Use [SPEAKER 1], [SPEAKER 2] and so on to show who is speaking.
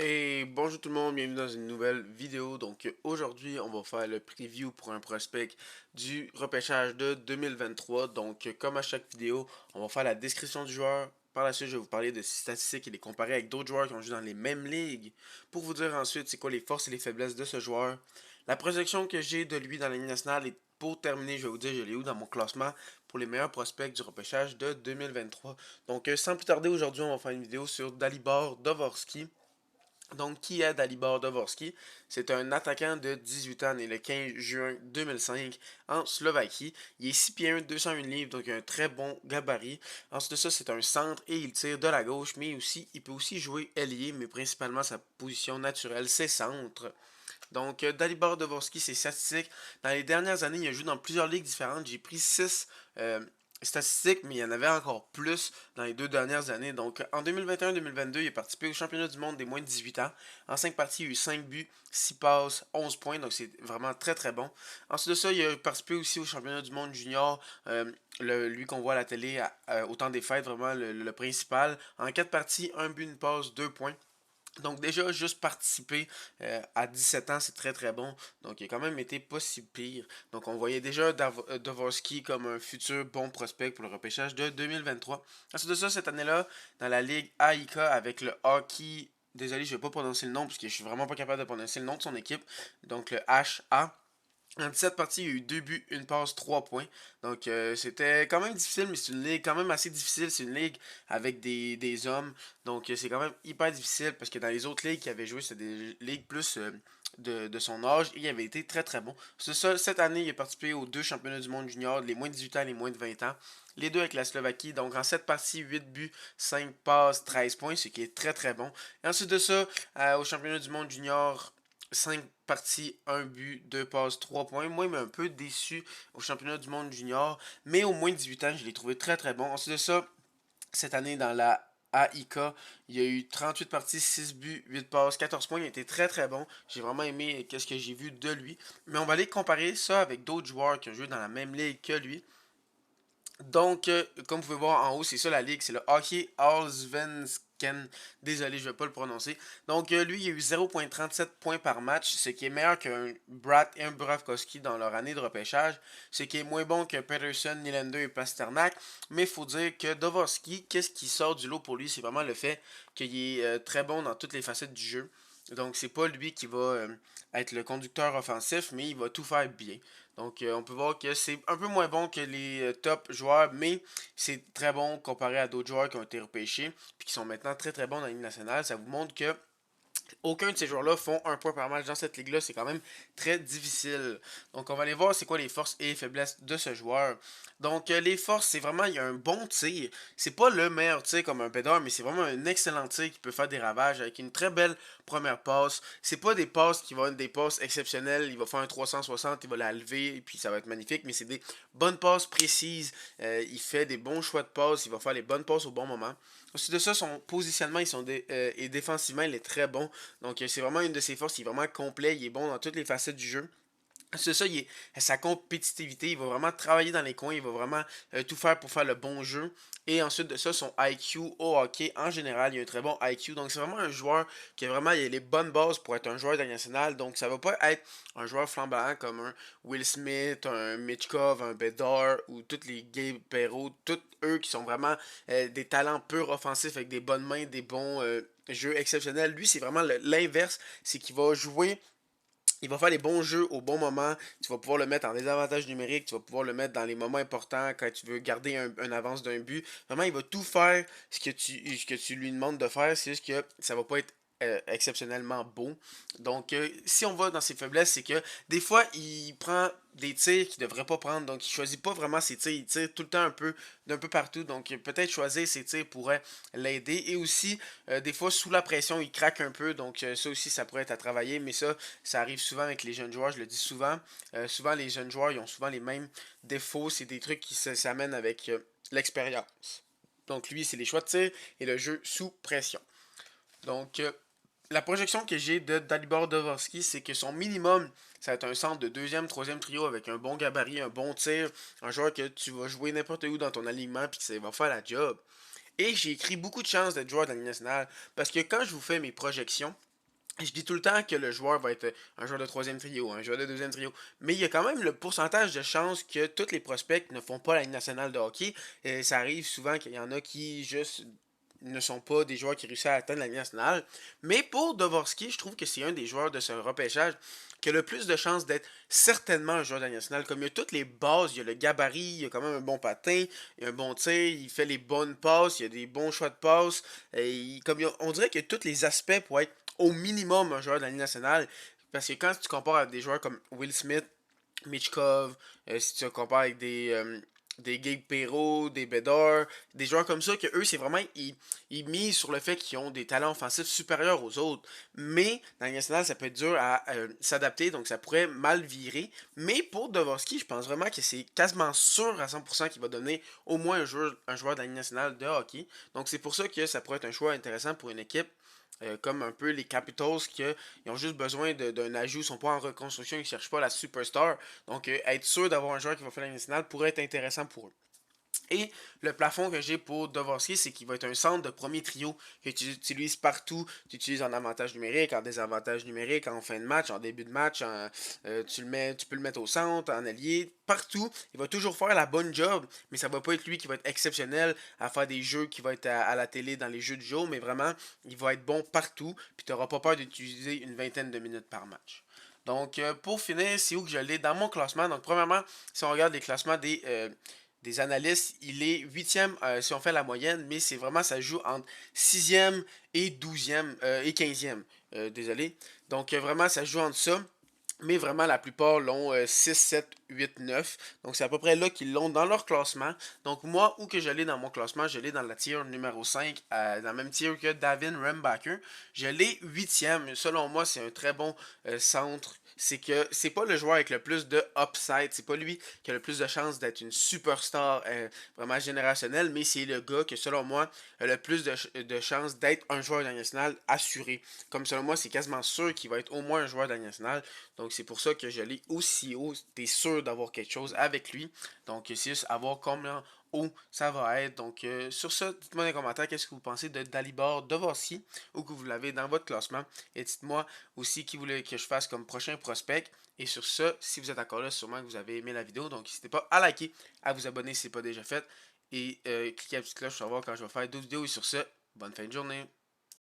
[SPEAKER 1] Hey, bonjour tout le monde, bienvenue dans une nouvelle vidéo. Donc aujourd'hui, on va faire le preview pour un prospect du repêchage de 2023. Donc comme à chaque vidéo, on va faire la description du joueur. Par la suite, je vais vous parler de ses statistiques et les comparer avec d'autres joueurs qui ont joué dans les mêmes ligues pour vous dire ensuite c'est quoi les forces et les faiblesses de ce joueur. La projection que j'ai de lui dans la Ligue nationale et pour terminer, je vais vous dire je l'ai où dans mon classement pour les meilleurs prospects du repêchage de 2023. Donc sans plus tarder, aujourd'hui, on va faire une vidéo sur Dalibor Dvorsky. Donc, qui est Dalibor Dvorsky? C'est un attaquant de 18 ans né le 15 juin 2005 en Slovaquie. Il est 6 pieds 1, 201 livres, donc il a un très bon gabarit. Ensuite de ça, c'est un centre et il tire de la gauche, mais aussi il peut aussi jouer ailier, mais principalement sa position naturelle, c'est centre. Donc, Dalibor Dvorsky, ses statistiques. Dans les dernières années, il a joué dans plusieurs ligues différentes. J'ai pris 6 statistiques, mais il y en avait encore plus dans les 2 dernières années. Donc, en 2021-2022, il a participé au championnat du monde des moins de 18 ans. En 5 parties, il y a eu 5 buts, 6 passes, 11 points. Donc, c'est vraiment très très bon. Ensuite de ça, il a participé aussi au championnat du monde junior. Lui qu'on voit à la télé au temps des fêtes, vraiment le principal. En 4 parties, un but, une passe, 2 points. Donc déjà, juste participer à 17 ans, c'est très très bon. Donc il a quand même été pas si pire. Donc on voyait déjà Dvorsky comme un futur bon prospect pour le repêchage de 2023. Ensuite de ça, cette année-là, dans la Ligue AIK avec le hockey, désolé, je vais pas prononcer le nom parce que je suis vraiment pas capable de prononcer le nom de son équipe. Donc le HA. En 17 parties, il y a eu 2 buts, une passe, 3 points. Donc c'était quand même difficile, mais c'est une ligue quand même assez difficile. C'est une ligue avec des hommes. Donc c'est quand même hyper difficile parce que dans les autres ligues qu'il avait joué, c'était des ligues plus de son âge et il avait été très très bon. C'est ça, cette année, il a participé aux 2 championnats du monde junior, les moins de 18 ans et les moins de 20 ans. Les deux avec la Slovaquie. Donc en 7 parties, 8 buts, 5 passes, 13 points, ce qui est très très bon. Et ensuite de ça, au championnat du monde junior, 5 parties, un but, 2 passes, 3 points. Moi, il m'a un peu déçu au championnat du monde junior, mais au moins 18 ans, je l'ai trouvé très très bon. Ensuite de ça, cette année dans la AIK, il y a eu 38 parties, 6 buts, 8 passes, 14 points. Il a été très très bon. J'ai vraiment aimé ce que j'ai vu de lui. Mais on va aller comparer ça avec d'autres joueurs qui ont joué dans la même ligue que lui. Donc, comme vous pouvez voir en haut, c'est ça la ligue, c'est le Hockey Allsvenskan. Désolé, je ne vais pas le prononcer. Donc, lui, il a eu 0,37 points par match, ce qui est meilleur qu'un Brat et un Burakovsky dans leur année de repêchage, ce qui est moins bon que Peterson, Nylander et Pasternak. Mais il faut dire que Dvorsky, qu'est-ce qui sort du lot pour lui, c'est vraiment le fait qu'il est très bon dans toutes les facettes du jeu. Donc, c'est pas lui qui va être le conducteur offensif, mais il va tout faire bien. Donc, on peut voir que c'est un peu moins bon que les top joueurs, mais c'est très bon comparé à d'autres joueurs qui ont été repêchés, puis qui sont maintenant très très bons dans la Ligue nationale. Ça vous montre que aucun de ces joueurs-là font un point par match dans cette ligue-là. C'est quand même très difficile. Donc, on va aller voir c'est quoi les forces et les faiblesses de ce joueur. Donc, les forces, c'est vraiment, il y a un bon tir. C'est pas le meilleur tir comme un Bédard, mais c'est vraiment un excellent tir qui peut faire des ravages avec une très belle première passe. C'est pas des passes qui vont être des passes exceptionnelles. Il va faire un 360, il va la lever, et puis ça va être magnifique, mais c'est des bonnes passes précises. Il fait des bons choix de passes. Il va faire les bonnes passes au bon moment. Ensuite de ça, son positionnement et défensivement, il est très bon. Donc, c'est vraiment une de ses forces. Il est vraiment complet. Il est bon dans toutes les facettes du jeu. C'est ça, sa compétitivité, il va vraiment travailler dans les coins, il va vraiment tout faire pour faire le bon jeu. Et ensuite de ça, son IQ au hockey, en général, il a un très bon IQ. Donc c'est vraiment un joueur qui a vraiment il a les bonnes bases pour être un joueur national. Donc ça va pas être un joueur flamboyant comme un Will Smith, un Mitchkov, un Bedard ou tous les Gabe Perreault, tous eux qui sont vraiment des talents purs offensifs avec des bonnes mains, des bons jeux exceptionnels. Lui, c'est vraiment l'inverse, c'est qu'il va jouer, il va faire les bons jeux au bon moment. Tu vas pouvoir le mettre en désavantage numérique. Tu vas pouvoir le mettre dans les moments importants quand tu veux garder un avance d'un but. Vraiment, il va tout faire ce que tu lui demandes de faire. C'est juste que ça va pas être exceptionnellement beau. Donc, si on va dans ses faiblesses, c'est que des fois, il prend des tirs qu'il devrait pas prendre. Donc, il choisit pas vraiment ses tirs. Il tire tout le temps un peu d'un peu partout. Donc, peut-être choisir ses tirs pourrait l'aider. Et aussi, des fois, sous la pression, il craque un peu. Donc, ça aussi, ça pourrait être à travailler. Mais ça arrive souvent avec les jeunes joueurs. Je le dis souvent. Souvent, les jeunes joueurs, ils ont souvent les mêmes défauts. C'est des trucs qui s'amènent avec l'expérience. Donc, lui, c'est les choix de tir et le jeu sous pression. Donc, la projection que j'ai de Dalibor Dvorsky, c'est que son minimum, ça va être un centre de deuxième, troisième trio avec un bon gabarit, un bon tir, un joueur que tu vas jouer n'importe où dans ton alignement puis que ça va faire la job. Et j'ai écrit beaucoup de chances d'être joueur de la Ligue nationale parce que quand je vous fais mes projections, Je dis tout le temps que le joueur va être un joueur de troisième trio, un joueur de deuxième trio, mais il y a quand même le pourcentage de chances que tous les prospects ne font pas la Ligue nationale de hockey. Et ça arrive souvent qu'il y en a qui juste ne sont pas des joueurs qui réussissent à atteindre la Ligue nationale. Mais pour Dvorsky, je trouve que c'est un des joueurs de ce repêchage qui a le plus de chances d'être certainement un joueur de la Ligue nationale. Comme il y a toutes les bases, il y a le gabarit, il y a quand même un bon patin, il y a un bon tir, il fait les bonnes passes, il y a des bons choix de passes. On dirait qu'il y a tous les aspects pour être au minimum un joueur de la Ligue nationale. Parce que quand tu compares avec des joueurs comme Will Smith, Michkov, si tu compares avec des Gabe Perreault, des Bedard, des joueurs comme ça, que eux, c'est vraiment, ils misent sur le fait qu'ils ont des talents offensifs supérieurs aux autres. Mais dans la Ligue nationale, ça peut être dur à s'adapter, donc ça pourrait mal virer. Mais pour Dvorsky, je pense vraiment que c'est quasiment sûr à 100% qu'il va donner au moins un joueur de la Ligue nationale de hockey. Donc c'est pour ça que ça pourrait être un choix intéressant pour une équipe comme un peu les Capitals qui ils ont juste besoin d'un ajout, ils sont pas en reconstruction, ils cherchent pas la superstar. Donc être sûr d'avoir un joueur qui va faire la nationale pourrait être intéressant pour eux. Et le plafond que j'ai pour Dvorsky, c'est qu'il va être un centre de premier trio que tu utilises partout. Tu utilises en avantage numérique, en désavantage numérique, en fin de match, en début de match. Tu peux le mettre au centre, en allié, partout. Il va toujours faire la bonne job, mais ça va pas être lui qui va être exceptionnel à faire des jeux qui vont être à la télé dans les jeux de jour, mais vraiment, il va être bon partout. Puis tu n'auras pas peur d'utiliser une vingtaine de minutes par match. Donc, pour finir, c'est où que je l'ai dans mon classement. Donc, premièrement, si on regarde les classements des analystes, il est huitième si on fait la moyenne, mais c'est vraiment, ça joue entre sixième et douzième et quinzième. Désolé. Donc, vraiment, ça joue entre ça. Mais vraiment, la plupart l'ont 6, 7, 8, 9. Donc, c'est à peu près là qu'ils l'ont dans leur classement. Donc, moi, où que je l'ai dans mon classement, je l'ai dans la tier numéro 5, dans le même tier que Davin Rembacher. Je l'ai huitième. Selon moi, c'est un très bon centre. C'est que c'est pas le joueur avec le plus de upside. C'est pas lui qui a le plus de chances d'être une superstar vraiment générationnelle. Mais c'est le gars que, selon moi, a le plus de chances d'être un joueur de la nationale assuré. Comme selon moi, c'est quasiment sûr qu'il va être au moins un joueur de la nationale. Donc, c'est pour ça que je l'ai aussi haut. T'es sûr d'avoir quelque chose avec lui. Donc, c'est juste à voir combien haut ça va être. Donc, sur ça, dites-moi dans les commentaires qu'est-ce que vous pensez de Dalibor Dvorsky ou que vous l'avez dans votre classement. Et dites-moi aussi qui voulez que je fasse comme prochain prospect. Et sur ça, si vous êtes encore là, sûrement que vous avez aimé la vidéo. Donc, n'hésitez pas à liker, à vous abonner si ce n'est pas déjà fait. Et cliquez à la petite cloche pour savoir quand je vais faire d'autres vidéos. Et sur ça, bonne fin de journée.